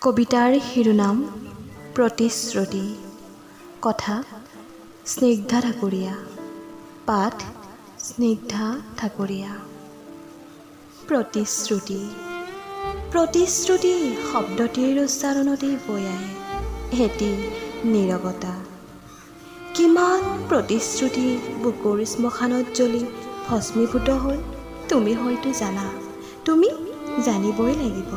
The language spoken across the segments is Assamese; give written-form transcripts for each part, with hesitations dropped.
কবিতাৰ শিৰোনাম প্ৰতিশ্ৰুতি। কথা স্নিগ্ধা ঠাকুৰীয়া। পাঠ স্নিগ্ধা ঠাকুৰীয়া। প্ৰতিশ্ৰুতি। প্ৰতিশ্ৰুতি শব্দটিৰ উচ্চাৰণতেই বৈ আহে এটি নীৰৱতা। কিমান প্ৰতিশ্ৰুতি বুকুৰ শ্মশানত জ্বলি ভস্মীভূত হ'ল তুমি হয়তো জানা, তুমি জানিবই লাগিব।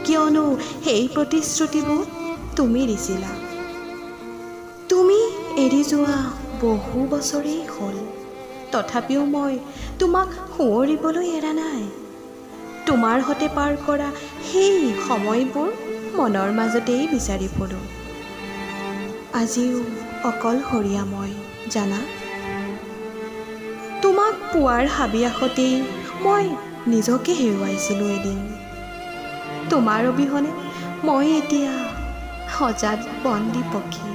কিয়নো সেই প্ৰতিশ্ৰুতিবোৰ তুমি দিছিলা। তুমি এৰি যোৱা বহু বছৰেই হ'ল, তথাপিও মই তোমাক সোঁৱৰিবলৈ এৰা নাই। তোমাৰ সৈতে পাৰ কৰা সেই সময়বোৰ মনৰ মাজতেই বিচাৰি ফুৰোঁ। আজিও অকলশৰীয়া মই জানা। তোমাক পোৱাৰ হাবিয়াসতেই মই নিজকে হেৰুৱাইছিলোঁ এদিন। তোমাৰ অবিহনে মই এতিয়া সজাত বন্দী পক্ষী।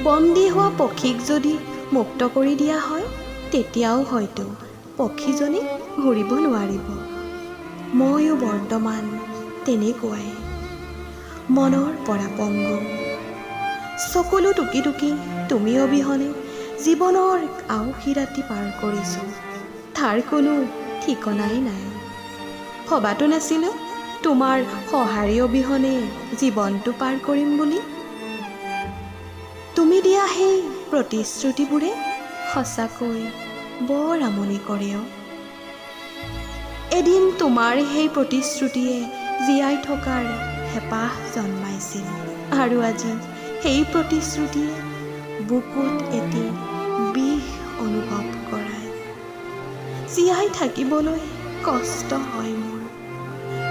বন্দী হোৱা পক্ষীক যদি মুক্ত কৰি দিয়া হয়, তেতিয়াও হয়তো পক্ষীজনী ঘূৰিব নোৱাৰিব। ময়ো বৰ্তমান তেনেকুৱাই, মনৰ পৰা পংগু। চকুলো টুকি টুকি তুমি অবিহনে জীৱনৰ আওসী ৰাতি পাৰ কৰিছোঁ, তাৰ কোনো ঠিকনাই নাই। ভবাতো নাছিলোঁ তোমাৰ সঁহাৰি অবিহনে জীৱনটো পাৰ কৰিম বুলি। তুমি দিয়া সেই প্ৰতিশ্ৰুতিবোৰে সঁচাকৈ বৰ আমনি কৰে। এদিন তোমাৰ সেই প্ৰতিশ্ৰুতিয়ে জীয়াই থকাৰ হেঁপাহ জন্মাইছিল, আৰু আজি সেই প্ৰতিশ্ৰুতিয়ে বুকুত এটি বিষ অনুভৱ কৰায়। জীয়াই থাকিবলৈ কষ্ট হয় মোৰ।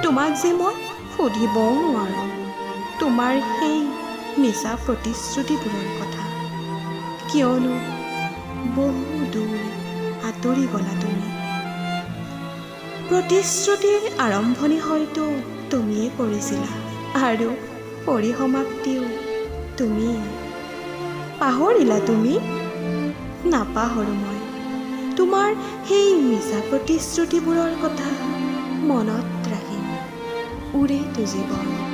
তোমাক যে মই সুধিবও নোৱাৰোঁ তোমাৰ সেই মিছা প্ৰতিশ্ৰুতিবোৰৰ কথা। কিয়নো বহু দূৰ আঁতৰি গ'লা তুমি। প্ৰতিশ্ৰুতিৰ আৰম্ভণি হয়তো তুমিয়ে কৰিছিলা, আৰু পৰিসমাপ্তিও তুমিয়ে। পাহৰিলা তুমি? নাপাহৰোঁ মই তোমাৰ সেই মিছা প্ৰতিশ্ৰুতিবোৰৰ কথা। মনত ৰাখিম উৰেটো জীৱন।